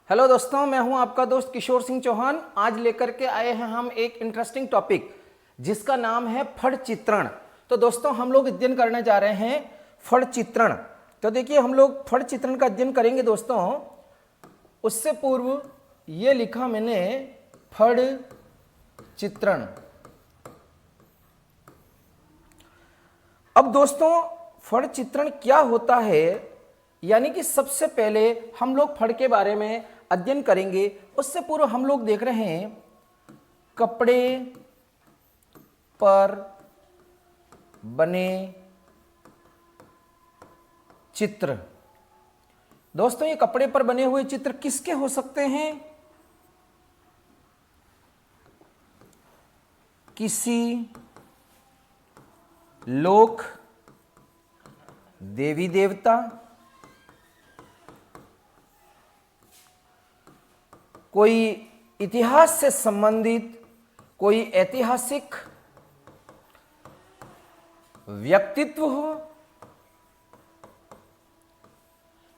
Hello दोस्तों, मैं हूं आपका दोस्त किशोर सिंह चौहान। आज लेकर के आए हैं हम एक इंटरेस्टिंग टॉपिक जिसका नाम है फड़ चित्रण। तो दोस्तों, हम लोग अध्ययन करने जा रहे हैं फड़ चित्रण। तो देखिए, हम लोग फड़ चित्रण का अध्ययन करेंगे दोस्तों। उससे पूर्व ये लिखा मैंने फड़ चित्रण। अब दोस्तों, फड़ चित्रण क्या होता है, यानी कि सबसे पहले हम लोग फड़ के बारे में अध्ययन करेंगे। उससे पूर्व हम लोग देख रहे हैं कपड़े पर बने चित्र। दोस्तों, ये कपड़े पर बने हुए चित्र किसके हो सकते हैं? किसी लोक देवी देवता, कोई इतिहास से संबंधित कोई ऐतिहासिक व्यक्तित्व हो,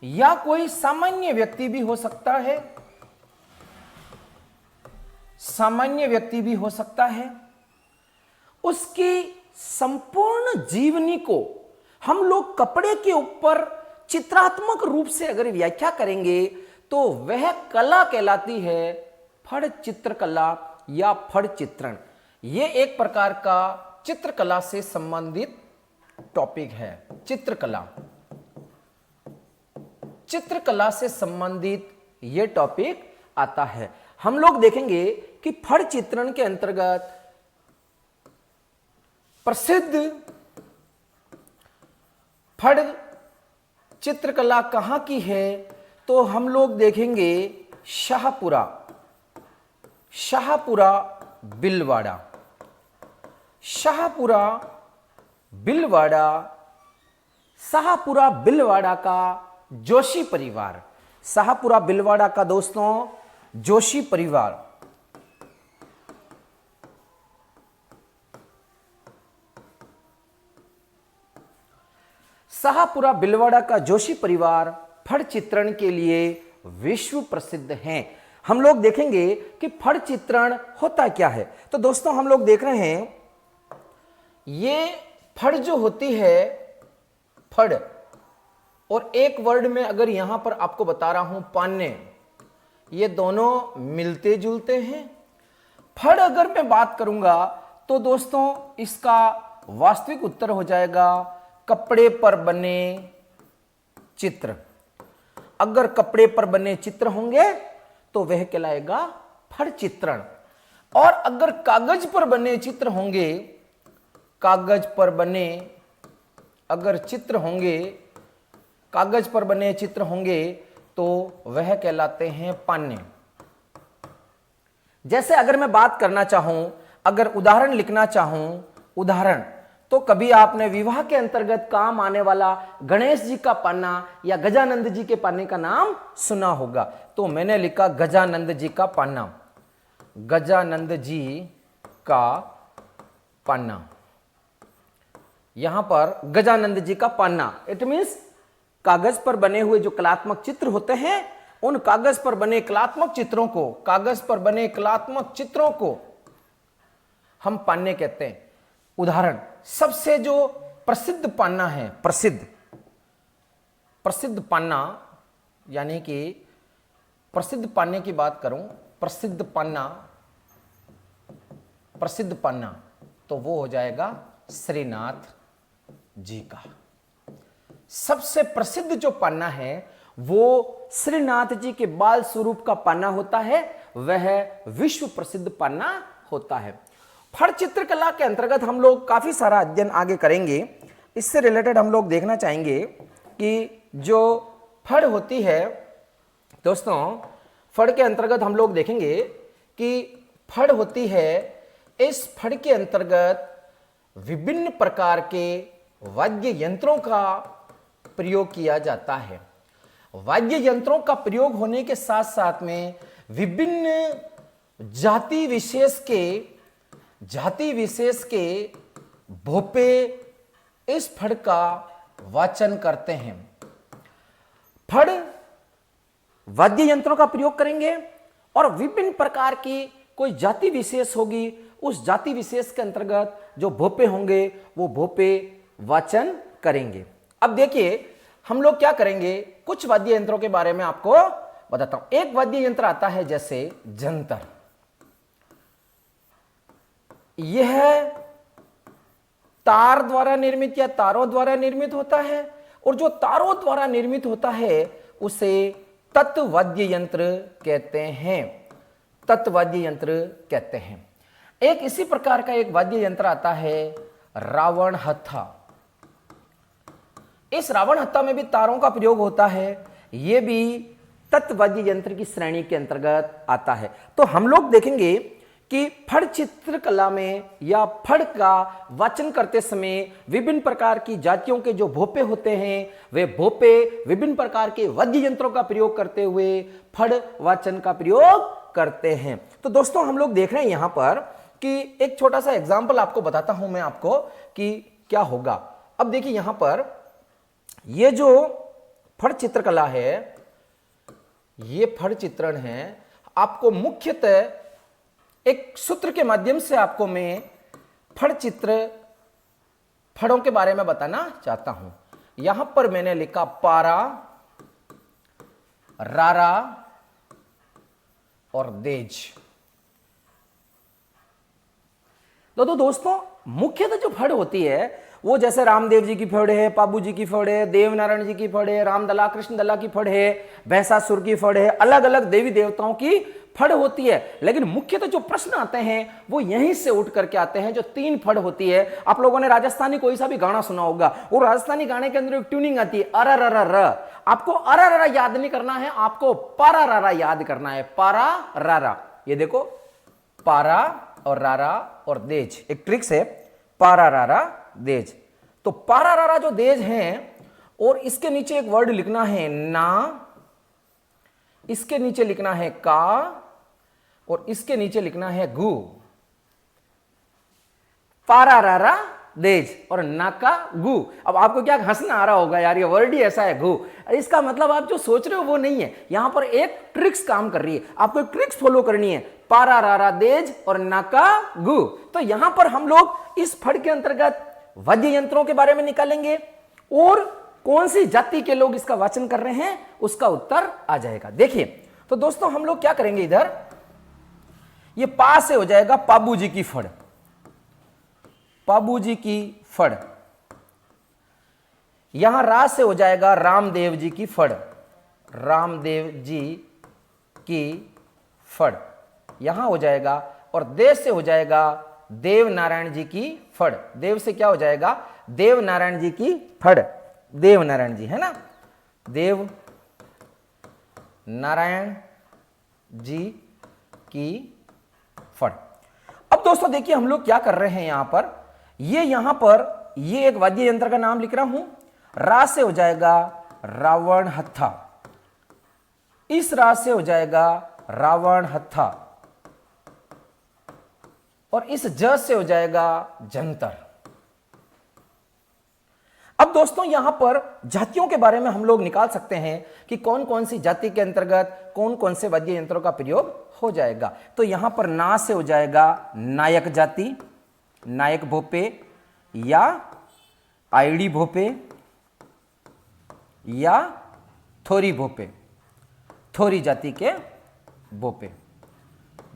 या कोई सामान्य व्यक्ति भी हो सकता है। सामान्य व्यक्ति भी हो सकता है। उसकी संपूर्ण जीवनी को हम लोग कपड़े के ऊपर चित्रात्मक रूप से अगर व्याख्या करेंगे तो वह कला कहलाती है फड़ चित्रकला या फड़ चित्रण। यह एक प्रकार का चित्रकला से संबंधित टॉपिक है। चित्रकला से संबंधित यह टॉपिक आता है। हम लोग देखेंगे कि फड़ चित्रण के अंतर्गत प्रसिद्ध फड़ चित्रकला कहां की है, तो हम लोग देखेंगे शाहपुरा बिलवाड़ा। शाहपुरा बिलवाड़ा का जोशी परिवार। शाहपुरा बिलवाड़ा का दोस्तों जोशी परिवार। शाहपुरा बिलवाड़ा का जोशी परिवार फड़ चित्रण के लिए विश्व प्रसिद्ध हैं। हम लोग देखेंगे कि फड़ चित्रण होता क्या है। तो दोस्तों, हम लोग देख रहे हैं ये फड़ जो होती है, फड़, और एक वर्ड में अगर यहां पर आपको बता रहा हूं पान्ने, ये दोनों मिलते जुलते हैं। फड़ अगर मैं बात करूंगा तो दोस्तों इसका वास्तविक उत्तर हो जाएगा कपड़े पर बने चित्र। अगर कपड़े पर बने चित्र होंगे तो वह कहलाएगा फड़ चित्रण। और अगर कागज पर बने चित्र होंगे, कागज पर बने अगर चित्र होंगे, कागज पर बने चित्र होंगे तो वह कहलाते हैं पान्ने। जैसे अगर मैं बात करना चाहूं, अगर उदाहरण लिखना चाहूं, उदाहरण, तो कभी आपने विवाह के अंतर्गत काम आने वाला गणेश जी का पान्ना या गजानंद जी के पान्ने का नाम सुना होगा। तो मैंने लिखा गजानंद जी का पान्ना। गजानंद जी का पान्ना। यहां पर गजानंद जी का पान्ना, इट मीन्स कागज पर बने हुए जो कलात्मक चित्र होते हैं, उन कागज पर बने कलात्मक चित्रों को हम पान्ने कहते हैं। उदाहरण, सबसे जो प्रसिद्ध पान्ना है, प्रसिद्ध पान्ना, यानी कि प्रसिद्ध पान्ने की बात करूं, प्रसिद्ध पान्ना तो वो हो जाएगा श्रीनाथ जी का। सबसे प्रसिद्ध जो पान्ना है वो श्रीनाथ जी के बाल स्वरूप का पान्ना होता है, वह विश्व प्रसिद्ध पान्ना होता है। फड़ चित्रकला के अंतर्गत हम लोग काफी सारा अध्ययन आगे करेंगे। इससे रिलेटेड हम लोग देखना चाहेंगे कि जो फड़ होती है दोस्तों, फड़ के अंतर्गत हम लोग देखेंगे कि फड़ होती है, इस फड़ के अंतर्गत विभिन्न प्रकार के वाद्य यंत्रों का प्रयोग किया जाता है। वाद्य यंत्रों का प्रयोग होने के साथ साथ में विभिन्न जाति विशेष के भोपे इस फड़ का वाचन करते हैं। फड़ वाद्य यंत्रों का प्रयोग करेंगे और विभिन्न प्रकार की कोई जाति विशेष होगी, उस जाति विशेष के अंतर्गत जो भोपे होंगे वो भोपे वाचन करेंगे। अब देखिए हम लोग क्या करेंगे, कुछ वाद्य यंत्रों के बारे में आपको बताता हूं। एक वाद्य यंत्र आता है जैसे जंतर, यह तार द्वारा निर्मित या तारों द्वारा निर्मित होता है, और जो तारों द्वारा निर्मित होता है उसे तत्वाद्य यंत्र कहते हैं, तत्वाद्य यंत्र कहते हैं। एक इसी प्रकार का एक वाद्य यंत्र आता है रावण हत्था। इस रावण हत्था में भी तारों का प्रयोग होता है, यह भी तत्वाद्य यंत्र की श्रेणी के अंतर्गत आता है। तो हम लोग देखेंगे कि फड़ चित्रकला में या फड़ का वाचन करते समय विभिन्न प्रकार की जातियों के जो भोपे होते हैं वे भोपे विभिन्न प्रकार के वाद्य यंत्रों का प्रयोग करते हुए फड़ वाचन का प्रयोग करते हैं। तो दोस्तों हम लोग देख रहे हैं यहां पर कि एक छोटा सा एग्जाम्पल आपको बताता हूं मैं आपको कि क्या होगा। अब देखिए यहां पर ये जो फड़ चित्रकला है, ये फड़ चित्रण है, आपको मुख्यतः एक सूत्र के माध्यम से आपको मैं फड़ चित्र फड़ों के बारे में बताना चाहता हूं। यहां पर मैंने लिखा पारा, रारा और देज। तो दोस्तों मुख्यतः जो फड़ होती है वो जैसे रामदेव जी की फड़ है, पाबू जी की फड़ है, देवनारायण जी की फड़ है, रामदला कृष्णदला की फड़ है, भैंसासुर की फड़ है, अलग अलग देवी देवताओं की फड़ होती है। लेकिन मुख्यतः जो प्रश्न आते हैं वो यहीं से उठ करके आते हैं, जो 3 फड़ होती है। आप लोगों ने राजस्थानी कोई सा भी गाना सुना होगा, और राजस्थानी गाने के अंदर एक ट्यूनिंग आती है अरररर। आपको अररर याद नहीं करना है, आपको पारारारा याद करना है, पारा रारा। ये देखो पारा और रारा और देज, एक ट्रिक्स है, पारा रारा देज। तो पारा रारा जो देज है, और इसके नीचे एक वर्ड लिखना है ना, इसके नीचे लिखना है का, और इसके नीचे लिखना है गु। पारा रारा देज और ना का गु। अब आपको क्या हंसना आ रहा होगा, यार ये वर्ड ही ऐसा है गु, इसका मतलब आप जो सोच रहे हो वो नहीं है। यहां पर एक ट्रिक्स काम कर रही है, आपको एक ट्रिक्स फॉलो करनी है, पारा रारा देज और ना का गु। तो यहां पर हम लोग इस फड़ के अंतर्गत वाद्य यंत्रों के बारे में निकालेंगे, और कौन सी जाति के लोग इसका वाचन कर रहे हैं उसका उत्तर आ जाएगा। देखिए तो दोस्तों हम लोग क्या करेंगे, इधर ये पा से हो जाएगा पाबू जी की फड़, पाबू जी की फड़। यहां रा से हो जाएगा रामदेव जी की फड़, रामदेव जी की फड़ यहां हो जाएगा। और देव से हो जाएगा देव नारायण जी की फड़, देव से क्या हो जाएगा, देव नारायण जी की फड़, देव नारायण जी है ना, देव नारायण जी की फड़। अब दोस्तों देखिए हम लोग क्या कर रहे हैं, यहां पर यहां पर ये एक वाद्य यंत्र का नाम लिख रहा हूं। रा से हो जाएगा रावण हत्था, इस रा से हो जाएगा रावण हत्था, और इस ज से हो जाएगा जंतर। अब दोस्तों यहां पर जातियों के बारे में हम लोग निकाल सकते हैं कि कौन कौन सी जाति के अंतर्गत कौन कौन से वाद्य यंत्रों का प्रयोग हो जाएगा। तो यहां पर ना से हो जाएगा नायक जाति, नायक भोपे या आईडी भोपे या थोरी भोपे, थोरी जाति के भोपे,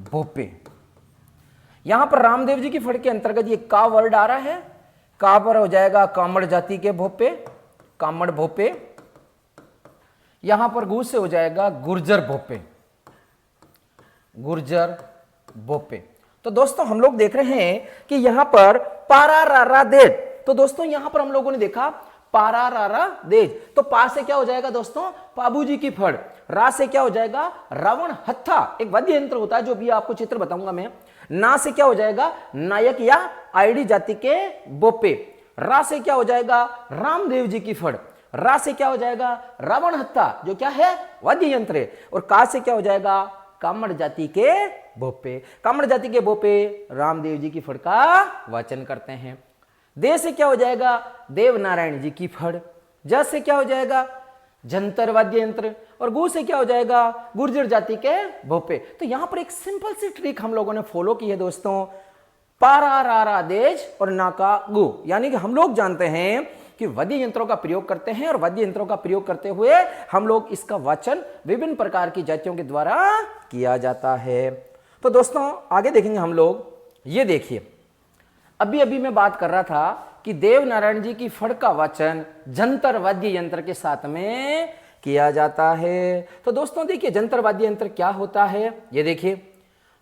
भोपे। यहां पर रामदेव जी की फड़ के अंतर्गत ये का वर्ड आ रहा है, का पर हो जाएगा कामड़ जाति के भोपे, कामड़ भोपे। यहां पर गु से हो जाएगा गुर्जर भोपे, गुर्जर भोपे। तो दोस्तों हम लोग देख रहे हैं कि यहां पर पारा रारा देज। तो दोस्तों यहां पर हम लोगों ने देखा पारा रारा देज, तो पा से क्या हो जाएगा दोस्तों, पाबू जी की फड़। रा से क्या हो जाएगा, रावण हत्था, एक वाद्य यंत्र होता है जो भी आपको चित्र बताऊंगा मैं। ना से क्या हो जाएगा, नायक या आईडी जाति के बोपे। रा से क्या हो जाएगा, रामदेव जी की फड़। रा से क्या हो जाएगा, रावण हत्था, जो क्या है वाद्य यंत्र है। और का से क्या हो जाएगा, कामड़ जाति के बोपे। कामड़ जाति के बोपे रामदेव जी की फड़ का वाचन करते हैं। दे से क्या हो जाएगा, देव नारायण जी की फड़। ज से क्या हो जाएगा, जंतर वाद्य यंत्र, और गु से क्या हो जाएगा, गुर्जर जाति के भोपे। तो यहां पर एक सिंपल सी ट्रिक हम लोगों ने फॉलो की है दोस्तों, पारा रारा देज और नाका गु, यानी कि हम लोग जानते हैं कि वाद्य यंत्रों का प्रयोग करते हैं और वाद्य यंत्रों का प्रयोग करते हुए हम लोग इसका वाचन विभिन्न प्रकार की जातियों के द्वारा किया जाता है। तो दोस्तों आगे देखेंगे हम लोग, ये देखिए अभी अभी मैं बात कर रहा था कि देवनारायण जी की फड़ का वाचन जंतर वाद्य यंत्र के साथ में किया जाता है। तो दोस्तों देखिए जंतर वाद्य यंत्र क्या होता है, ये देखिए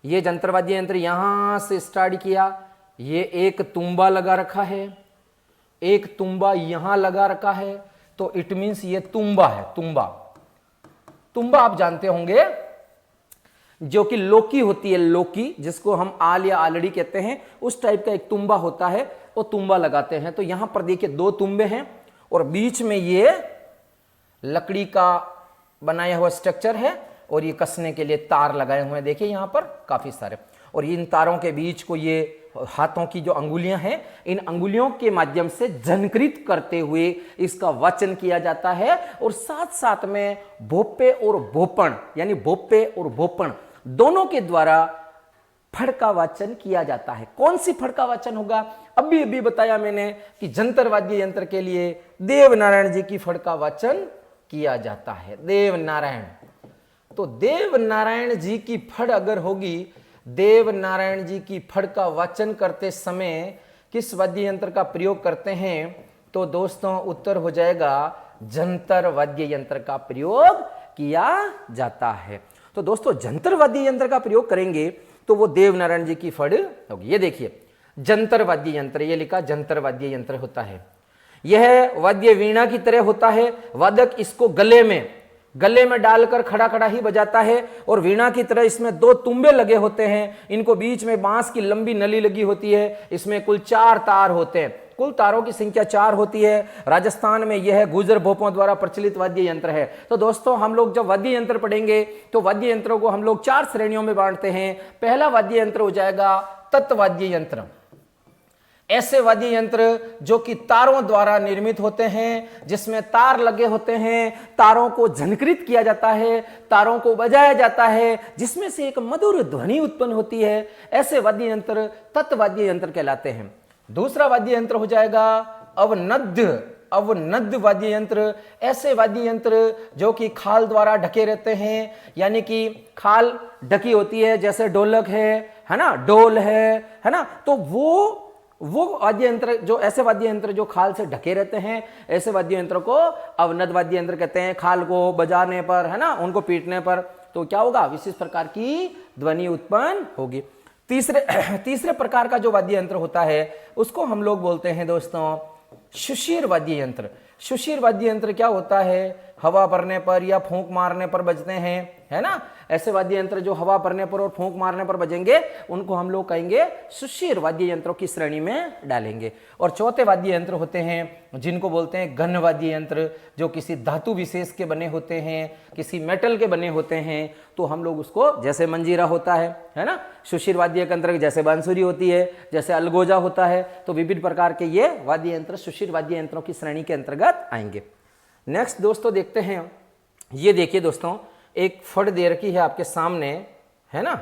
ये जंतर वाद्य यंत्र यहां से स्टार्ट किया, ये एक तुम्बा लगा रखा है, एक तुम्बा यहां लगा रखा है, तो इट मींस ये तुम्बा है। तुम्बा, तुम्बा आप जानते होंगे जो कि लोकी होती है, लोकी जिसको हम आल या आलड़ी कहते हैं, उस टाइप का एक तुम्बा होता है, वो तुम्बा लगाते हैं। तो यहां पर देखिए दो तुम्बे हैं और बीच में ये लकड़ी का बनाया हुआ स्ट्रक्चर है और ये कसने के लिए तार लगाए हुए हैं, देखिए यहां पर काफी सारे, और इन तारों के बीच को ये हाथों की जो अंगुलियां हैं, इन अंगुलियों के माध्यम से झनकृत करते हुए इसका वाचन किया जाता है। और साथ साथ में भोपे और भोपण, यानी भोपे और भोपण दोनों के द्वारा फड़ का वाचन किया जाता है। कौन सी फड़ का वाचन होगा, अभी अभी बताया मैंने कि जंतर वाद्य यंत्र के लिए देवनारायण जी की फड़ का वाचन किया जाता है। देवनारायण, तो देवनारायण जी की फड़ अगर होगी, देवनारायण जी की फड़ का वाचन करते समय किस वाद्य यंत्र का प्रयोग करते हैं, तो दोस्तों उत्तर हो जाएगा जंतर वाद्य यंत्र का प्रयोग किया जाता है। तो दोस्तों जंतर वाद्य यंत्र का प्रयोग करेंगे तो वो देवनारायण जी की फड़ होगी। ये देखिए जंतर वाद्य यंत्र, ये लिखा जंतर वाद्य यंत्र होता है। यह वाद्य वीणा की तरह होता है, वादक इसको गले में डालकर खड़ा खड़ा ही बजाता है, और वीणा की तरह इसमें दो तुम्बे लगे होते हैं, इनको बीच में बांस की लंबी नली लगी होती है, इसमें कुल 4 तार होते हैं, कुल तारों की संख्या 4 होती है। राजस्थान में यह गुर्जर भोपों द्वारा प्रचलित वाद्य यंत्र है। तो दोस्तों हम लोग जब वाद्य यंत्र पढ़ेंगे तो वाद्य यंत्रों को हम लोग 4 श्रेणियों में बांटते हैं। पहला वाद्य यंत्र हो जाएगा तत्वाद्य यंत्र, ऐसे वाद्य यंत्र जो कि तारों द्वारा निर्मित होते हैं, जिसमें तार लगे होते हैं, तारों को झनकृत किया जाता है, तारों को बजाया जाता है, जिसमें से एक मधुर ध्वनि उत्पन्न होती है, ऐसे वाद्य यंत्र तत्वाद्य यंत्र कहलाते हैं। दूसरा वाद्य यंत्र हो जाएगा अवनद्य वाद्य यंत्र, ऐसे वाद्य यंत्र जो कि खाल द्वारा ढके रहते हैं, यानी कि खाल ढकी होती है, जैसे ढोलक है ना, डोल है ना, तो वो वाद्य यंत्र, जो ऐसे वाद्य यंत्र जो खाल से ढके रहते हैं, ऐसे वाद्य यंत्र को अवनद वाद्य यंत्र कहते हैं। खाल को बजाने पर, है ना, उनको पीटने पर तो क्या होगा, विशेष प्रकार की ध्वनि उत्पन्न होगी। तीसरे प्रकार का जो वाद्य यंत्र होता है उसको हम लोग बोलते हैं दोस्तों सुशीर वाद्य यंत्र। सुशीर वाद्य यंत्र क्या होता है, हवा भरने पर या फूंक मारने पर बजते हैं, है ना। ऐसे वाद्य यंत्र जो हवा भरने पर और फूंक मारने पर बजेंगे उनको हम लोग कहेंगे सुशीर वाद्य यंत्रों की श्रेणी में डालेंगे। और चौथे वाद्य यंत्र होते हैं जिनको बोलते हैं घन वाद्य यंत्र, जो किसी धातु विशेष के बने होते हैं, किसी मेटल के बने होते हैं, तो हम लोग उसको, जैसे मंजीरा होता है ना, सुशीर वाद्य के अंतर्गत, जैसे बांसुरी होती है, जैसे अलगोजा होता है, तो विभिन्न प्रकार के ये वाद्य यंत्र सुशीर वाद्य यंत्रों की श्रेणी के अंतर्गत आएंगे। नेक्स्ट दोस्तों देखते हैं, ये देखिए दोस्तों एक फड़ दे रखी है आपके सामने, है ना,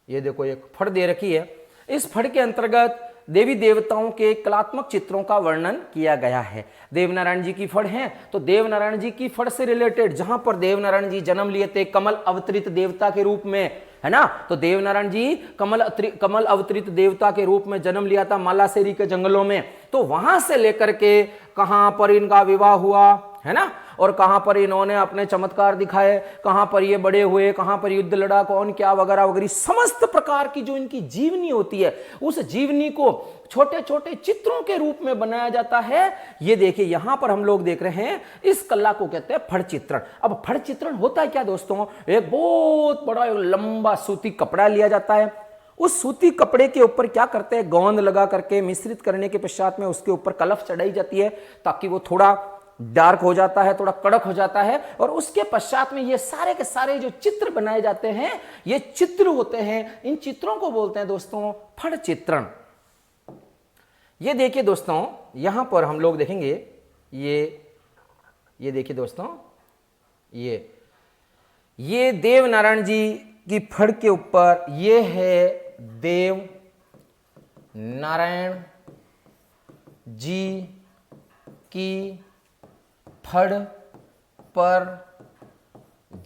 ये देखो एक फड़ दे रखी है। इस फड़ के अंतर्गत देवी देवताओं के कलात्मक चित्रों का वर्णन किया गया है। देवनारायण जी की फड़ है, तो देवनारायण जी की फड़ से रिलेटेड, जहां पर देवनारायण जी जन्म लिए थे कमल अवतरित देवता के रूप में, है ना, तो देवनारायण जी कमल अवतरित देवता के रूप में जन्म लिया था मालासेरी के जंगलों में। तो वहां से लेकर के कहां पर इनका विवाह हुआ, है ना, और कहां पर इन्होंने अपने चमत्कार दिखाए, कहां पर ये बड़े हुए, कहां पर युद्ध लड़ा, कौन क्या वगैरह वगैरह, समस्त प्रकार की जो इनकी जीवनी होती है, उस जीवनी को छोटे छोटे चित्रों के रूप में बनाया जाता है। ये देखिए यहां पर हम लोग देख रहे हैं, इस कला को कहते हैं फड़ चित्रण। अब फड़ चित्रण होता है क्या दोस्तों, एक बहुत बड़ा लंबा सूती कपड़ा लिया जाता है, उस सूती कपड़े के ऊपर क्या करते हैं, गोंद लगा करके मिश्रित करने के पश्चात में उसके ऊपर कलफ चढ़ाई जाती है, ताकि वो थोड़ा डार्क हो जाता है, थोड़ा कड़क हो जाता है, और उसके पश्चात में ये सारे के सारे जो चित्र बनाए जाते हैं, ये चित्र होते हैं। इन चित्रों को बोलते हैं दोस्तों फड़ चित्रण। ये देखिए दोस्तों, यहां पर हम लोग देखेंगे ये देखिए दोस्तों, ये देव नारायण जी की फड़ के ऊपर ये है देव नारायण जी की फड़ पर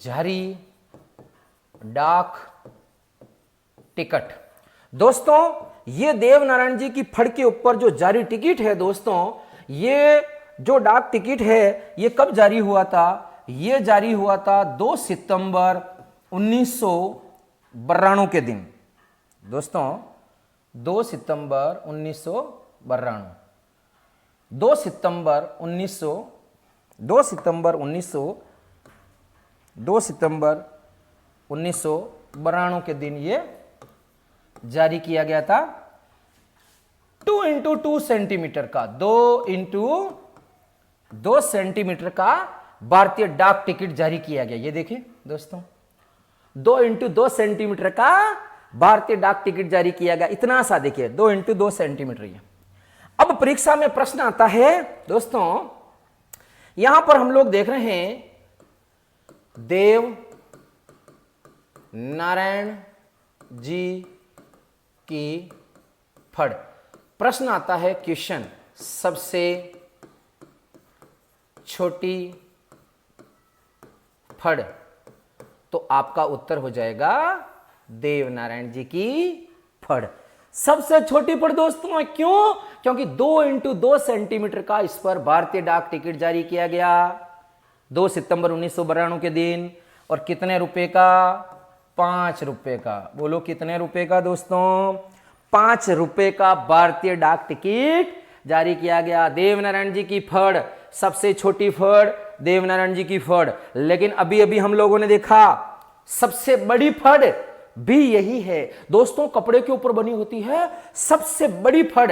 जारी डाक टिकट। दोस्तों ये देव नारायण जी की फड़ के ऊपर जो जारी टिकट है दोस्तों, ये जो डाक टिकट है ये कब जारी हुआ था? ये जारी हुआ था 2 सितंबर 1992 के दिन। दोस्तों 2 सितंबर 1992, 2 सितंबर 1992 के दिन ये जारी किया गया था। 2 इंटू 2 सेंटीमीटर का, 2 इंटू 2 सेंटीमीटर का भारतीय डाक टिकट जारी किया गया। ये देखिए दोस्तों, 2 इंटू 2 सेंटीमीटर का भारतीय डाक टिकट जारी किया गया। इतना सा देखिए, 2 इंटू 2 सेंटीमीटर। ये अब परीक्षा में प्रश्न आता है दोस्तों, यहां पर हम लोग देख रहे हैं देव नारायण जी की फड़। प्रश्न आता है क्वेश्चन, सबसे छोटी फड़, तो आपका उत्तर हो जाएगा देव नारायण जी की फड़। सबसे छोटी फड़ दोस्तों, क्यों? क्योंकि 2 इंटू 2 सेंटीमीटर का इस पर भारतीय डाक टिकट जारी किया गया 2 सितंबर 1992 के दिन। और कितने रुपए का? 5 रुपए का। बोलो कितने रुपए का दोस्तों? 5 रुपए का भारतीय डाक टिकट जारी किया गया। देवनारायण जी की फड़, सबसे छोटी फड़ देवनारायण जी की फड़। लेकिन अभी अभी हम लोगों ने देखा सबसे बड़ी फड़ भी यही है दोस्तों, कपड़े के ऊपर बनी होती है सबसे बड़ी फड़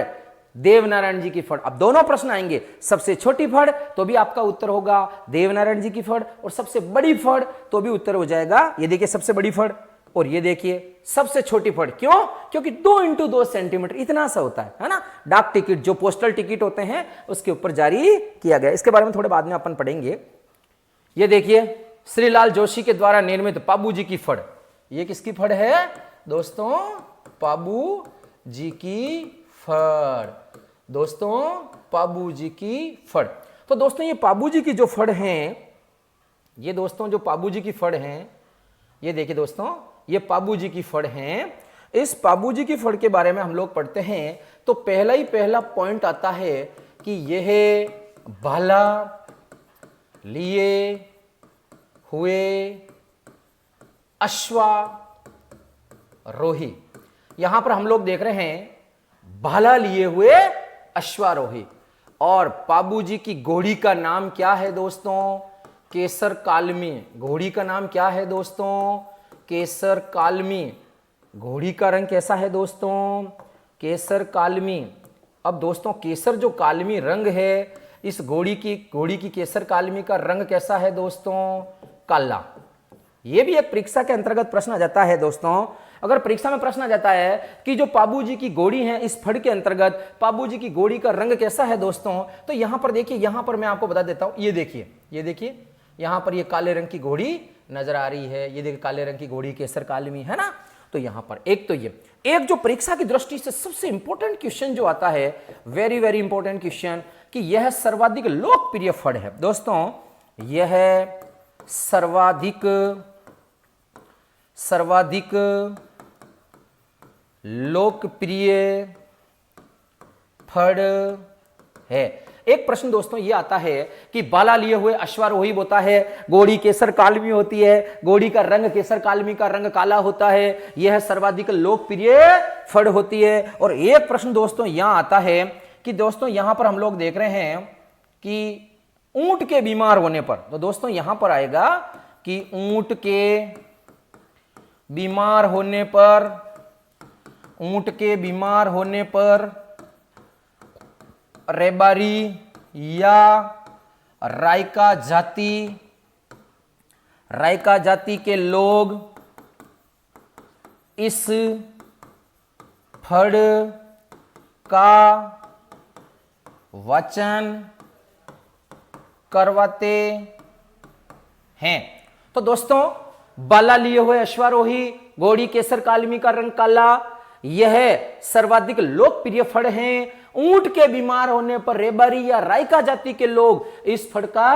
देवनारायण जी की फड़। अब दोनों प्रश्न आएंगे, सबसे छोटी फड़ तो भी आपका उत्तर होगा देवनारायण जी की फड़, और सबसे बड़ी फड़ तो भी उत्तर हो जाएगा। ये देखिए सबसे बड़ी फड़, और ये देखिए सबसे छोटी फड़। क्यों? क्योंकि 2 इंटू 2 सेंटीमीटर इतना सा होता है ना। डाक टिकट जो पोस्टल टिकट होते हैं उसके ऊपर जारी किया गया। इसके बारे में थोड़े बाद में अपन पढ़ेंगे। ये देखिए श्रीलाल जोशी के द्वारा निर्मित पाबू जी की फड़। ये किसकी फड़ है दोस्तों? पाबू जी की फड़। दोस्तों पाबू जी की फड़। तो दोस्तों ये पाबू जी की जो फड़ हैं, ये दोस्तों जो पाबू जी की फड़ हैं, ये देखिए दोस्तों ये पाबू जी की फड़ हैं। इस पाबू जी की फड़ के बारे में हम लोग पढ़ते हैं तो पहला पॉइंट आता है कि यह भाला लिए हुए अश्वारोही। यहां पर हम लोग देख रहे हैं भाला लिए हुए अश्वारोही। और पाबू जी की घोड़ी का नाम क्या है दोस्तों? केसर कालमी। घोड़ी का नाम क्या है दोस्तों? केसर कालमी। घोड़ी का रंग कैसा है दोस्तों? केसर कालमी। अब दोस्तों केसर जो कालमी रंग है, इस घोड़ी की केसर कालमी का रंग कैसा है दोस्तों? काला। यह भी एक परीक्षा के अंतर्गत प्रश्न आ जाता है दोस्तों। अगर परीक्षा में प्रश्न आ जाता है कि जो पाबू जी की घोड़ी है, इस फड़ के अंतर्गत पाबू जी की घोड़ी का रंग कैसा है दोस्तों, तो यहां पर देखिए, यहां पर मैं आपको बता देता हूं। ये देखिए यहां पर ये काले रंग की घोड़ी नजर आ रही है। ये देखिए काले रंग की घोड़ी केसर कालमी है ना। तो यहां पर एक तो ये एक जो परीक्षा की दृष्टि से सबसे इंपॉर्टेंट क्वेश्चन जो आता है, वेरी वेरी इंपॉर्टेंट क्वेश्चन, कि यह सर्वाधिक लोकप्रिय फड़ है दोस्तों। यह सर्वाधिक लोकप्रिय फड़ है। एक प्रश्न दोस्तों ये आता है कि बाला लिए हुए अश्वारोही होता है, घोड़ी केसर कालमी होती है, घोड़ी का रंग केसर कालमी का रंग काला होता है, यह सर्वाधिक लोकप्रिय फड़ होती है। और एक प्रश्न दोस्तों यहां आता है कि दोस्तों यहां पर हम लोग देख रहे हैं कि ऊंट के बीमार होने पर, तो दोस्तों यहां पर आएगा कि ऊंट के बीमार होने पर रेबारी या रायका जाति के लोग इस फड़ का वचन करवाते हैं। तो दोस्तों बाला लिए हुए अश्वारोही, घोड़ी केसर कालमी का रंग काला, यह सर्वाधिक लोकप्रिय फड़ हैं। ऊंट के बीमार होने पर रेबारी या रायका जाति के लोग इस फड़ का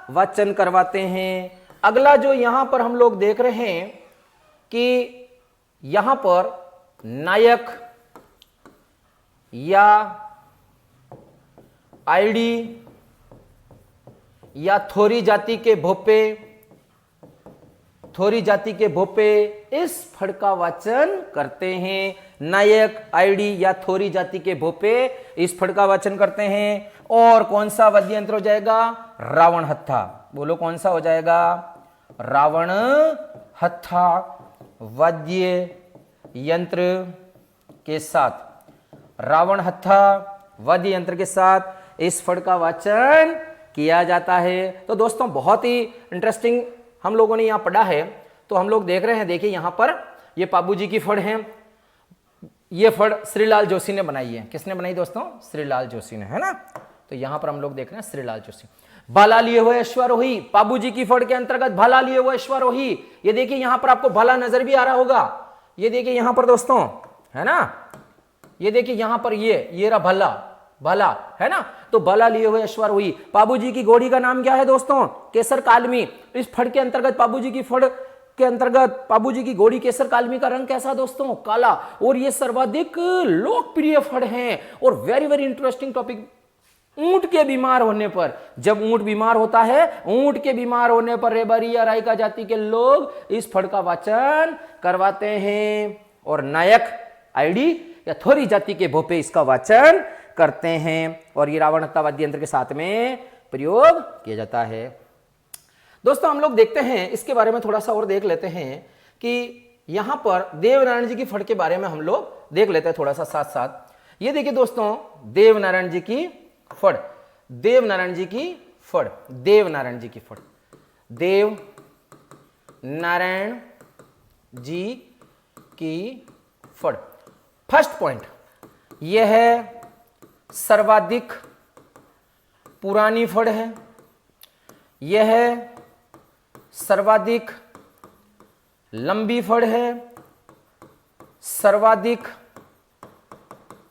वाचन करवाते हैं। अगला जो यहां पर हम लोग देख रहे हैं कि यहां पर नायक या आईडी या थोरी जाति के भोपे, थोरी जाति के भोपे इस फड़ का वाचन करते हैं। नायक, आईडी या थोरी जाति के भोपे इस फड़ का वाचन करते हैं। और कौन सा वाद्य यंत्र हो जाएगा? रावण हत्था। बोलो कौन सा हो जाएगा? रावण हत्था वाद्य यंत्र के साथ, रावण हत्था वाद्य यंत्र के साथ इस फड़ का वाचन किया जाता है। तो दोस्तों बहुत ही इंटरेस्टिंग हम लोगों ने यहां पढ़ा है। तो हम लोग देख रहे हैं, देखिए यहां पर ये पाबूजी की फड़ है। ये फड़ श्रीलाल जोशी ने बनाई है। किसने बनाई दोस्तों? श्रीलाल जोशी ने, है ना। तो यहां पर हम लोग देख रहे हैं श्रीलाल जोशी। भाला लिए हुए अश्वारोही, पाबूजी की फड़ के अंतर्गत भाला लिए हुए अश्वारोही। ये देखिए यहां पर आपको भाला नजर भी आ रहा होगा। ये देखिए यहां पर दोस्तों, है ना। ये देखिए यहां पर ये रहा भाला, भाला, है ना। तो भाला लिए हुए अश्वारोही। पाबूजी की घोड़ी का नाम क्या है दोस्तों? केसर कालमी। इस फड़ के अंतर्गत पाबूजी की फड़ के अंतर्गत पाबूजी की घोड़ी केसर कालमी का रंग कैसा दोस्तों? काला। और ये सर्वाधिक लोकप्रिय फड़ हैं। और वेरी वेरी इंटरेस्टिंग टॉपिक, ऊंट के बीमार होने पर, जब ऊंट बीमार होता है, ऊंट के बीमार होने पर रेबारी या रायका जाति के लोग इस फड़ का वाचन करवाते हैं। और नायक, आईडी या थोरी जाति के भोपे इसका वाचन करते हैं। और ये रावण हत्था वाद्य यंत्र के साथ में प्रयोग किया जाता है। दोस्तों हम लोग देखते हैं, इसके बारे में थोड़ा सा और देख लेते हैं कि यहां पर देवनारायण जी की फड़ के बारे में हम लोग देख लेते हैं थोड़ा सा साथ साथ। ये देखिए दोस्तों, देवनारायण जी की फड़, देवनारायण जी की फड़, देवनारायण जी की फड़, देव नारायण जी की फड़। फर्स्ट पॉइंट, यह है सर्वाधिक पुरानी फड़ है। यह है सर्वाधिक लंबी फड़ है। सर्वाधिक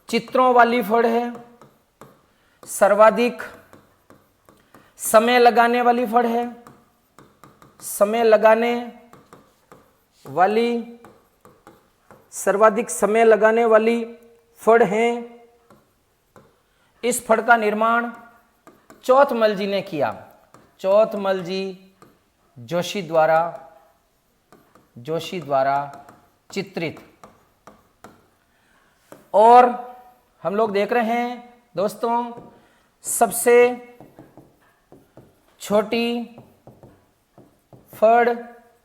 चित्रों वाली फड़ है। सर्वाधिक समय लगाने वाली फड़ है। समय लगाने वाली, सर्वाधिक समय लगाने वाली फड़ है। इस फड़ का निर्माण चौथमल जी ने किया। चौथमल जी जोशी द्वारा चित्रित। और हम लोग देख रहे हैं दोस्तों, सबसे छोटी फड़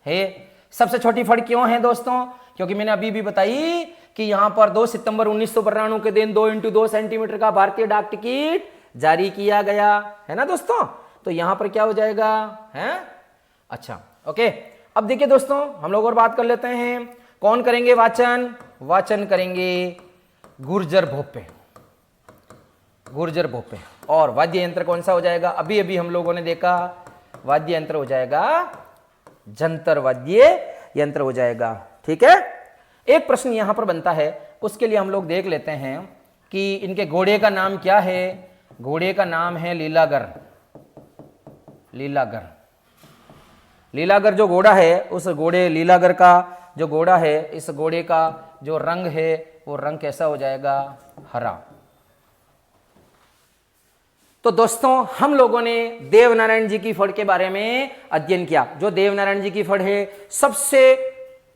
है। सबसे छोटी फड़ क्यों है दोस्तों? क्योंकि मैंने अभी भी बताई कि यहां पर 2 सितंबर 1992 के दिन 2x2 सेंटीमीटर का भारतीय डाक टिकट जारी किया गया है ना दोस्तों। तो यहां पर क्या हो जाएगा? है अच्छा, ओके। अब देखिए दोस्तों, हम लोग और बात कर लेते हैं। कौन करेंगे वाचन? वाचन करेंगे गुर्जर भोपे, गुर्जर भोपे। और वाद्य यंत्र कौन सा हो जाएगा? अभी अभी हम लोगों ने देखा, वाद्य यंत्र हो जाएगा जंतर वाद्य यंत्र हो जाएगा। ठीक है। एक प्रश्न यहां पर बनता है, उसके लिए हम लोग देख लेते हैं कि इनके घोड़े का नाम क्या है। घोड़े का नाम है लीलागर। लीलागर, लीलागर जो घोड़ा है, उस घोड़े लीलागर का जो घोड़ा है, इस घोड़े का जो रंग है वो रंग कैसा हो जाएगा? हरा। तो दोस्तों हम लोगों ने देवनारायण जी की फड़ के बारे में अध्ययन किया। जो देवनारायण जी की फड़ है सबसे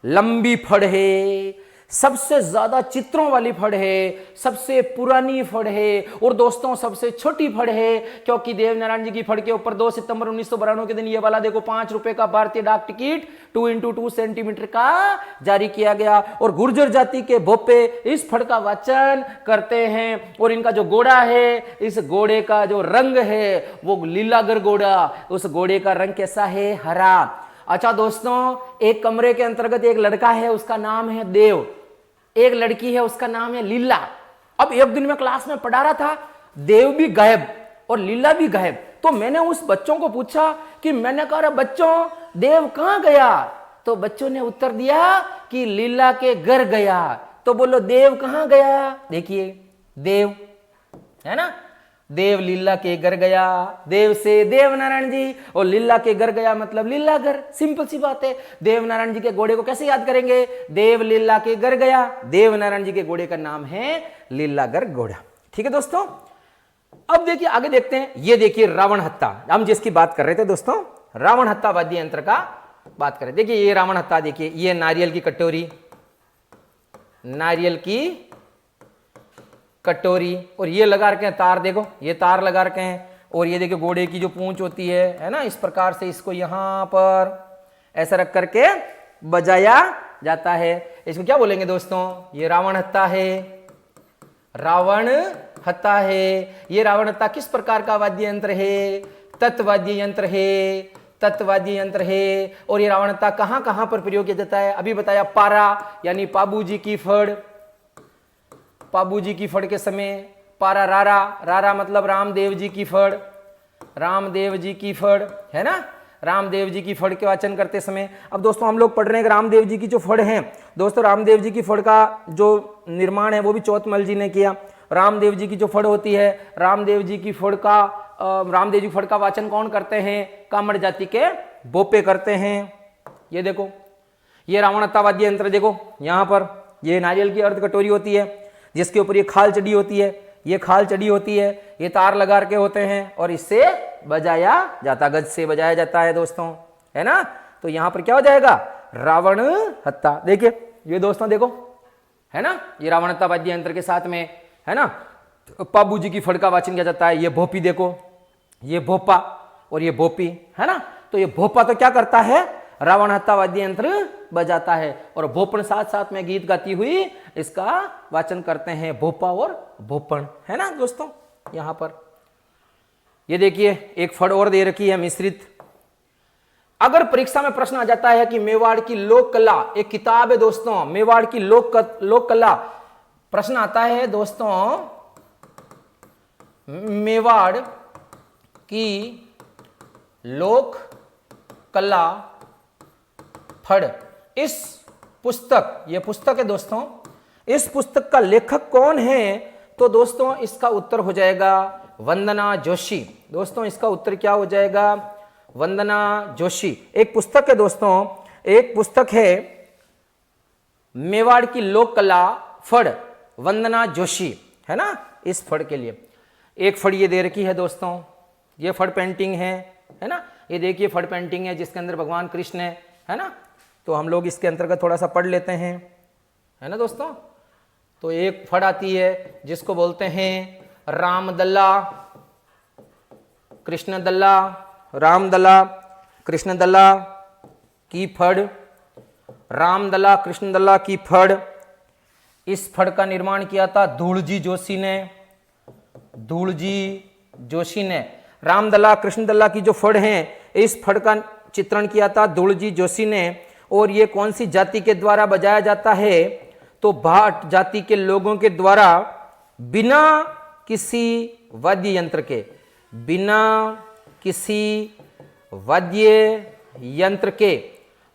लंबी फड़ है, सबसे ज्यादा चित्रों वाली फड़ है, सबसे पुरानी फड़ है और दोस्तों सबसे छोटी फड़ है। क्योंकि देवनारायण जी की फड़ के ऊपर 2 सितंबर 1992 के दिन ये वाला देखो 5 रुपए का भारतीय डाक टिकट 2x2 सेंटीमीटर का जारी किया गया। और गुर्जर जाति के भोपे इस फड़ का वाचन करते हैं। और इनका जो घोड़ा है, इस घोड़े का जो रंग है वो लीलागर घोड़ा, उस घोड़े का रंग कैसा है? हरा। अच्छा दोस्तों, एक कमरे के अंतर्गत एक लड़का है, उसका नाम है देव, एक लड़की है उसका नाम है लीला। अब एक दिन में क्लास में पढ़ा रहा था, देव भी गायब और लीला भी गायब। तो मैंने उस बच्चों को पूछा कि मैंने कहा बच्चों देव कहां गया, तो बच्चों ने उत्तर दिया कि लीला के घर गया। तो बोलो देव कहां गया, देखिए देव है ना, देव लीला के घर गया, देव से देव नारायण जी, और लीला के घर गया मतलब लीला घर, सिंपल सी बात है। देव नारायण जी के घोड़े को कैसे याद करेंगे, देव लीला के घर गया, देव नारायण जी के घोड़े का नाम है लीलागर घोड़ा। ठीक है दोस्तों, अब देखिए आगे देखते हैं। ये देखिए रावण हत्ता, हम जिसकी बात कर रहे थे दोस्तों, रावण हत्ता वाद्य यंत्र का बात करें। देखिए ये रावण हत्ता, देखिए ये नारियल की कटोरी, नारियल की कटोरी, और ये लगा रखे हैं तार, देखो ये तार लगा रखे हैं, और ये देखिए घोड़े की जो पूंछ होती है ना, इस प्रकार से इसको यहां पर ऐसा रख करके बजाया जाता है। इसको क्या बोलेंगे दोस्तों, ये रावण हत्ता है, रावण हत्ता है। ये रावण हत्ता किस प्रकार का वाद्य यंत्र है, तत्वाद्य यंत्र है, तत्वाद्य यंत्र है। और ये रावण हत्ता कहां कहां पर प्रयोग किया जाता है, अभी बताया पारा यानी पाबूजी की फड़, पाबूजी की फड़ के समय पारा, रारा, रारा मतलब रामदेव जी की फड़, रामदेव जी की फड़ है ना, रामदेव जी की फड़ के वाचन करते समय। अब दोस्तों हम लोग पढ़ रहे हैं रामदेव जी की जो फड़ है दोस्तों, रामदेव जी की फड़ का जो निर्माण है वो भी चौथमल जी ने किया। रामदेव जी की जो फड़ होती है, रामदेव जी की फड़ का रामदेव जी फड़ का वाचन कौन करते हैं, कामड़ जाति के बोपे करते हैं। ये देखो ये रावण हत्ता वाद्य यंत्र, देखो यहाँ पर ये नारियल की अर्ध कटोरी होती है जिसके ऊपर ये खाल चढ़ी होती है, ये खाल चढ़ी होती है, ये तार लगा के होते हैं और इससे बजाया जाता, गज से बजाया जाता है दोस्तों, है ना। तो यहां पर क्या हो जाएगा, रावण हत्ता। देखिए ये दोस्तों देखो है ना, ये रावण हत्ता वाद्य यंत्र के साथ में है ना पाबू जी की फड़ का वाचन किया जाता है। ये भोपी देखो, ये भोपा और ये भोपी है ना। तो ये भोपा तो क्या करता है, रावण हत्ता वाद्य यंत्र बजाता है, और भोपण साथ साथ में गीत गाती हुई इसका वाचन करते हैं, भोपा और भोपण है ना दोस्तों। यहां पर ये देखिए एक फड़ और दे रखी है मिश्रित। अगर परीक्षा में प्रश्न आ जाता है कि मेवाड़ की लोक कला, एक किताब है दोस्तों, मेवाड़ की लोक कला, प्रश्न आता है दोस्तों मेवाड़ की लोक कला फड़, इस पुस्तक, ये पुस्तक है दोस्तों, इस पुस्तक का लेखक कौन है, तो दोस्तों इसका उत्तर हो जाएगा वंदना जोशी। दोस्तों इसका उत्तर क्या हो जाएगा, वंदना जोशी। एक पुस्तक है दोस्तों, एक पुस्तक है मेवाड़ की लोक कला फड़, वंदना जोशी है ना। इस फड़ के लिए एक फड़ ये दे रखी है दोस्तों, ये फड़ पेंटिंग है ना। ये देखिए फड़ पेंटिंग है जिसके अंदर भगवान कृष्ण है ना। तो हम लोग इसके अंतर्गत थोड़ा सा पढ़ लेते हैं, है ना दोस्तों। तो एक फड़ आती है जिसको बोलते हैं रामदल्ला, कृष्णदल्ला, रामदल्ला, कृष्णदल्ला की फड़, रामदल्ला कृष्णदल्ला की फड़। इस फड़ का निर्माण किया था धूलजी जोशी ने, धूलजी जोशी ने। रामदल्ला कृष्णदल्ला की जो फड़ है, इस फड़ का चित्रण किया था धूलजी जोशी ने। और ये कौन सी जाति के द्वारा बजाया जाता है, तो भाट जाति के लोगों के द्वारा बिना किसी वाद्य यंत्र के, बिना किसी वाद्य यंत्र के,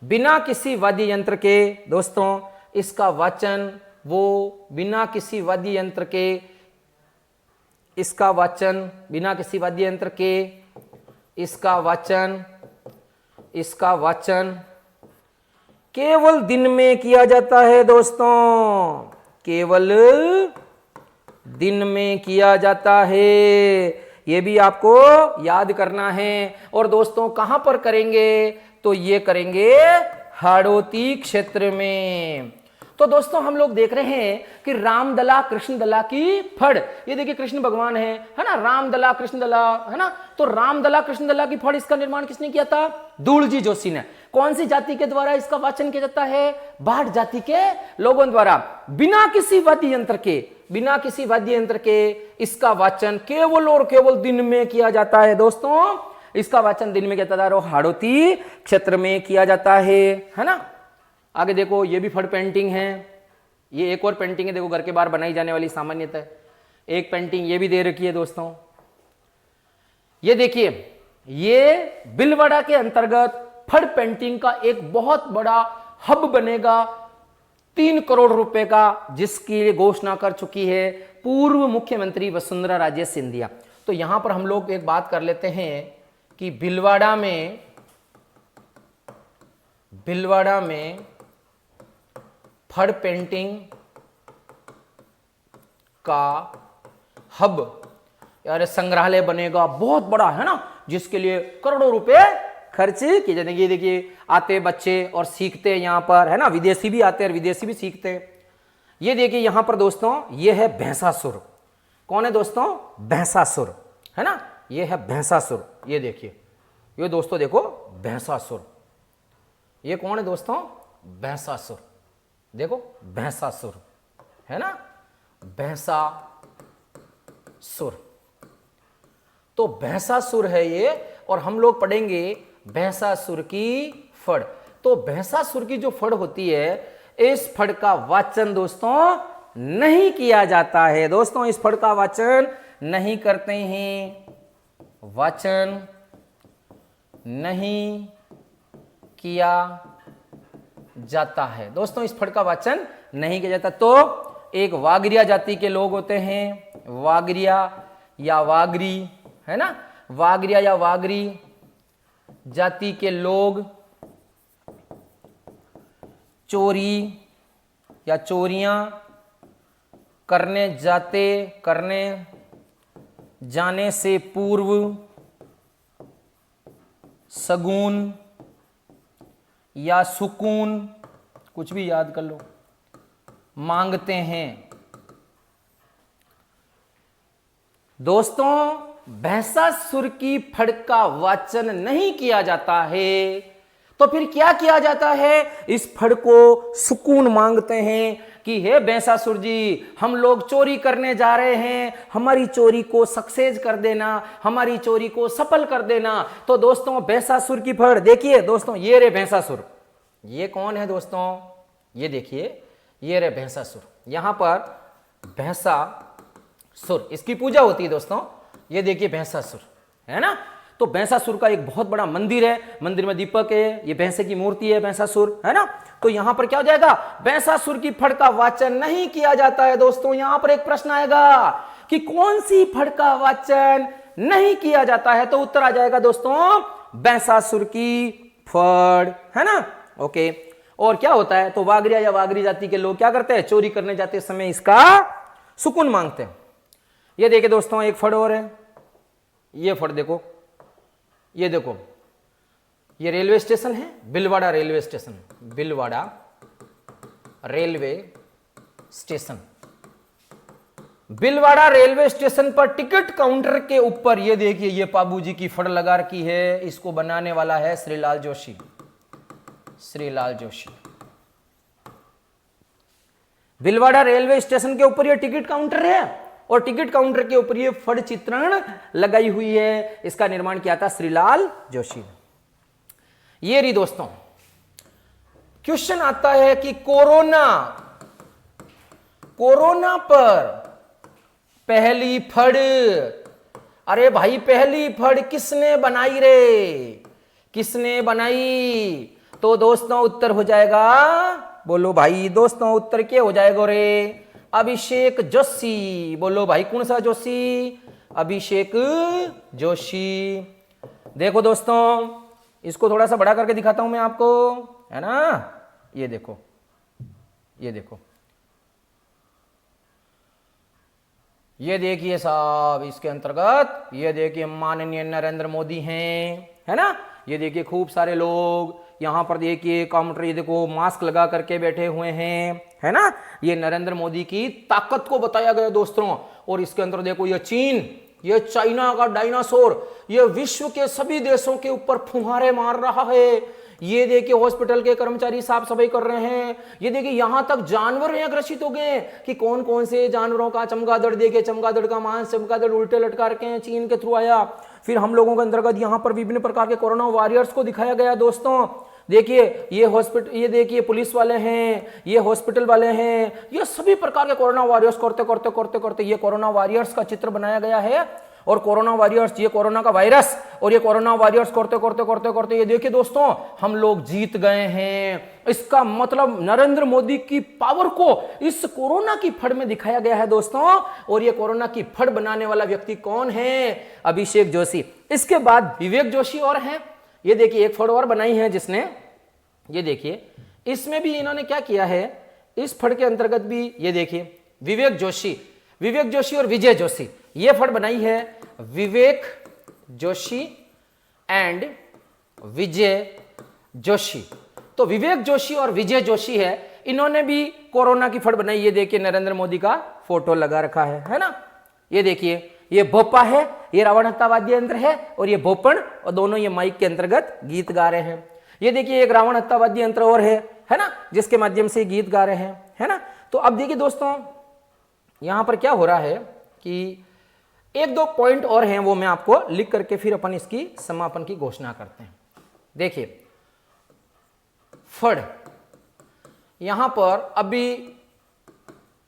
बिना किसी वाद्य यंत्र के दोस्तों इसका वाचन, वो बिना किसी वाद्य यंत्र के, इसका वाचन बिना किसी वाद्य यंत्र के, इसका वाचन, इसका वाचन केवल दिन में किया जाता है दोस्तों, केवल दिन में किया जाता है। ये भी आपको याद करना है। और दोस्तों कहां पर करेंगे, तो ये करेंगे हाड़ौती क्षेत्र में। तो दोस्तों हम लोग देख रहे हैं कि रामदला कृष्णदला की फड़, ये देखिए कृष्ण भगवान है ना, रामदला कृष्णदला है ना। तो रामदला कृष्णदला की फड़, इसका निर्माण किसने किया था, धूलजी जोशी ने। कौन सी जाति के द्वारा इसका वाचन किया जाता है, भाट जाति के लोगों द्वारा, बिना किसी वाद्य यंत्र के, बिना किसी वाद्य यंत्र के इसका वाचन केवल और केवल दिन में किया जाता है दोस्तों। इसका वाचन दिन में किया जाता है और हाड़ौती क्षेत्र में किया जाता है ना। आगे देखो ये भी फड़ पेंटिंग है, ये एक और पेंटिंग है देखो, घर के बाहर बनाई जाने वाली सामान्यतः एक पेंटिंग ये भी दे रखी है दोस्तों। ये देखिए, ये बिलवाड़ा के अंतर्गत फड़ पेंटिंग का एक बहुत बड़ा हब बनेगा, 3 करोड़ रुपए का, जिसकी घोषणा कर चुकी है पूर्व मुख्यमंत्री वसुंधरा राजे सिंधिया। तो यहां पर हम लोग एक बात कर लेते हैं कि बिलवाड़ा में फड़ पेंटिंग का हब यार संग्रहालय बनेगा, बहुत बड़ा है ना, जिसके लिए करोड़ों रुपए खर्च किए जाएंगे। देखिए, आते बच्चे और सीखते यहां पर, है ना, विदेशी भी आते हैं और विदेशी भी सीखते हैं। ये देखिए यहां पर दोस्तों, ये है भैंसासुर। कौन है दोस्तों? भैंसासुर, है ना, ये है भैंसासुर। ये देखिए, ये दोस्तों देखो भैंसासुर। ये कौन है दोस्तों? भैंसासुर। देखो भैंसासुर, है ना, भैंसासुर। तो भैंसासुर है ये, और हम लोग पढ़ेंगे भैंसासुर की फड़। तो भैंसासुर की जो फड़ होती है, इस फड़ का वाचन दोस्तों नहीं किया जाता है। दोस्तों इस फड़ का वाचन नहीं करते हैं, वाचन नहीं किया जाता है। दोस्तों इस फड़ का वाचन नहीं किया जाता। तो एक वागरिया जाति के लोग होते हैं, वागरिया या वागरी, है ना, वागरिया या वागरी जाति के लोग चोरी या चोरियां करने जाने से पूर्व सगुन या सुकून, कुछ भी याद कर लो, मांगते हैं। दोस्तों भैंसासुर की फड़ का वाचन नहीं किया जाता है, तो फिर क्या किया जाता है? इस फड़ को सुकून मांगते हैं कि हे भैंसासुर जी, हम लोग चोरी करने जा रहे हैं, हमारी चोरी को सक्सेस कर देना, हमारी चोरी को सफल कर देना। तो दोस्तों भैंसासुर की फड़ देखिए दोस्तों, ये रे भैंसासुर। ये कौन है दोस्तों? ये देखिए, ये रे भैंसासुर। यहां पर भैंसासुर, इसकी पूजा होती है दोस्तों। ये देखिए भैंसासुर, है ना। तो भैंसासुर का एक बहुत बड़ा मंदिर है, मंदिर में दीपक है, ये भैंसे की मूर्ति है भैंसासुर, है ना। तो यहां पर क्या हो जाएगा? भैंसासुर की फड़ का वाचन नहीं किया जाता है। दोस्तों यहां पर एक प्रश्न आएगा कि कौन सी फड़ का वाचन नहीं किया जाता है, तो उत्तर आ जाएगा दोस्तों भैंसासुर की फड़, है ना। ओके, और क्या होता है? तो वागरिया या वागरी जाति के लोग क्या करते हैं? चोरी करने जाते समय इसका सुकून मांगते हैं। ये देखिए दोस्तों एक फड़ और है, ये फड़ देखो, ये देखो, ये रेलवे स्टेशन है, Bhilwara railway station, Bhilwara railway station. Bhilwara railway station पर टिकट काउंटर के ऊपर ये देखिए, ये पाबूजी की फड़ लगा रखी है। इसको बनाने वाला है श्रीलाल जोशी, श्रीलाल जोशी। बिलवाड़ा रेलवे स्टेशन के ऊपर ये टिकट काउंटर है, और टिकट काउंटर के ऊपर ये फड़ चित्रण लगाई हुई है। इसका निर्माण किया था श्रीलाल जोशी ने। ये रही दोस्तों, क्वेश्चन आता है कि कोरोना पर पहली फड़, अरे भाई पहली फड़ किसने बनाई रे? किसने बनाई? तो दोस्तों उत्तर हो जाएगा, बोलो भाई दोस्तों उत्तर क्या हो जाएगा रे? अभिषेक जोशी। बोलो भाई कौन सा जोशी? अभिषेक जोशी। देखो दोस्तों, इसको थोड़ा सा बड़ा करके दिखाता हूं मैं आपको, है ना। ये देखो, ये देखो, ये देखिए साहब, इसके अंतर्गत ये देखिए माननीय नरेंद्र मोदी हैं, है ना। ये देखिए खूब सारे लोग यहां पर देखिए काउंटर, ये देखो मास्क लगा करके बैठे हुए हैं, है ना। ये नरेंद्र मोदी की ताकत को बताया गया दोस्तों। और इसके अंदर देखो ये चीन, ये चाइना का डायनासोर, ये विश्व के सभी देशों के ऊपर फुहारे मार रहा है। ये देखिए हॉस्पिटल के कर्मचारी साफ सफाई कर रहे हैं। ये देखिए यहां तक जानवर यहाँ ग्रसित हो गए कि कौन कौन से जानवरों का चमगादड़, देखिए चमगादड़ का मांस, चमगादड़ उल्टे लटका रखे हैं, चीन के थ्रू आया। फिर हम लोगों के अंतर्गत यहाँ पर विभिन्न प्रकार के कोरोना वॉरियर्स को दिखाया गया दोस्तों। देखिए ये हॉस्पिटल, ये देखिए पुलिस वाले हैं, ये हॉस्पिटल वाले हैं, ये सभी प्रकार के कोरोना वॉरियर्स करते करते करते करते ये कोरोना वॉरियर्स का चित्र बनाया गया है। और कोरोना वॉरियर्स, ये कोरोना का वायरस और ये कोरोना वॉरियर्स करते करते करते करते ये देखिए दोस्तों हम लोग जीत गए हैं। इसका मतलब नरेंद्र मोदी की पावर को इस कोरोना की फड़ में दिखाया गया है दोस्तों। और ये कोरोना की फड़ बनाने वाला व्यक्ति कौन है? अभिषेक जोशी। इसके बाद विवेक जोशी और हैं। ये देखिए एक फड़ और बनाई है जिसने, ये देखिए इसमें भी इन्होंने क्या किया है, इस फड़ के अंतर्गत भी ये देखिए विवेक जोशी और विजय जोशी, ये फड़ बनाई है विवेक जोशी एंड विजय जोशी। तो विवेक जोशी और विजय जोशी है, इन्होंने भी कोरोना की फड़ बनाई। ये देखिए नरेंद्र मोदी का फोटो लगा रखा है ना। ये देखिए ये भोपा है, ये रावण हत्ता वाद्य यंत्र है, और ये भोपण, और दोनों ये माइक के अंतर्गत गीत गा रहे हैं। ये देखिए एक रावण हत्ता वाद्य यंत्र और है ना, जिसके माध्यम से गीत गा रहे हैं, है ना। तो अब देखिए दोस्तों यहां पर क्या हो रहा है कि एक दो पॉइंट और हैं, वो मैं आपको लिख करके फिर अपन इसकी समापन की घोषणा करते हैं। देखिए फड़, यहां पर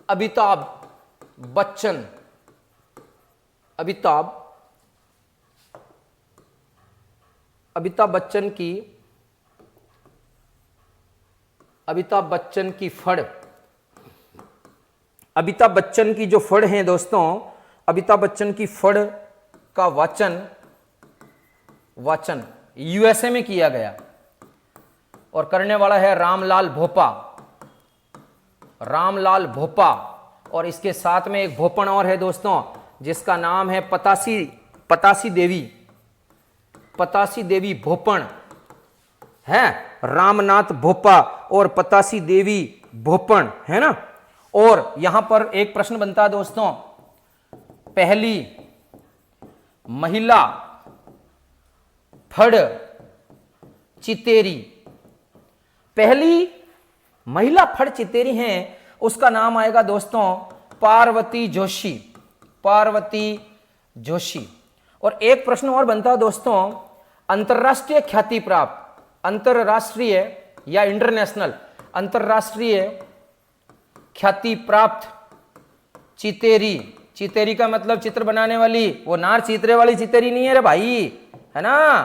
अमिताभ बच्चन की फड़, अमिताभ बच्चन की जो फड़ है दोस्तों, अमिताभ बच्चन की फड़ का वाचन यूएसए में किया गया और करने वाला है रामलाल भोपा। और इसके साथ में एक भोपण और है दोस्तों, जिसका नाम है पतासी देवी भोपण है, रामनाथ भोपा और पतासी देवी भोपण, है ना। और यहां पर एक प्रश्न बनता है दोस्तों, पहली महिला फड़ चितेरी हैं, उसका नाम आएगा दोस्तों पार्वती जोशी। और एक प्रश्न और बनता है दोस्तों, अंतरराष्ट्रीय ख्याति प्राप्त, अंतरराष्ट्रीय या इंटरनेशनल, अंतरराष्ट्रीय ख्याति प्राप्त चितेरी का मतलब चित्र बनाने वाली, वो नार चित्रे वाली चितेरी नहीं है रे भाई, है ना।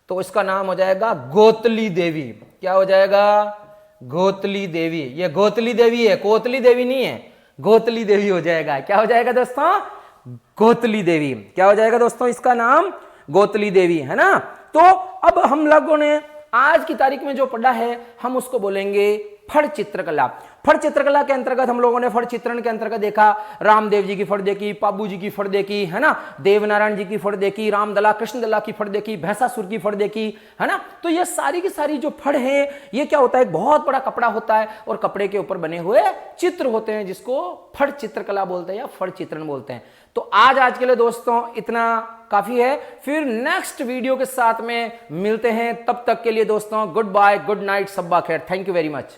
तो इसका नाम हो जाएगा गोतली देवी। क्या हो जाएगा? गोतली देवी। ये गोतली देवी है, कोतली देवी नहीं है, गोतली देवी हो जाएगा। क्या हो जाएगा दोस्तों? गोतली देवी। क्या हो जाएगा दोस्तों? इसका नाम गोतली देवी, है ना। तो अब हम लोगों ने आज की तारीख में जो पढ़ा है, हम उसको बोलेंगे फड़ चित्रकला। फड़ चित्रकला के अंतर्गत हम लोगों ने फड़ चित्रण के अंतर्गत देखा, रामदेव जी की फड़ देखी, पाबू जी की फड़ देखी, है ना, देवनारायण जी की फड़ देखी, रामदला कृष्णदला की फड़ देखी, भैंसासुर की फड़ देखी, है ना। तो ये सारी की सारी जो फड़ है, ये क्या होता है, बहुत बड़ा कपड़ा होता है और कपड़े के ऊपर बने हुए चित्र होते हैं, जिसको फड़ चित्रकला बोलते हैं या फड़ चित्रण बोलते हैं। तो आज के लिए दोस्तों इतना काफी है, फिर नेक्स्ट वीडियो के साथ में मिलते हैं। तब तक के लिए दोस्तों गुड बाय, गुड नाइट, सब्बा खैर, थैंक यू वेरी मच।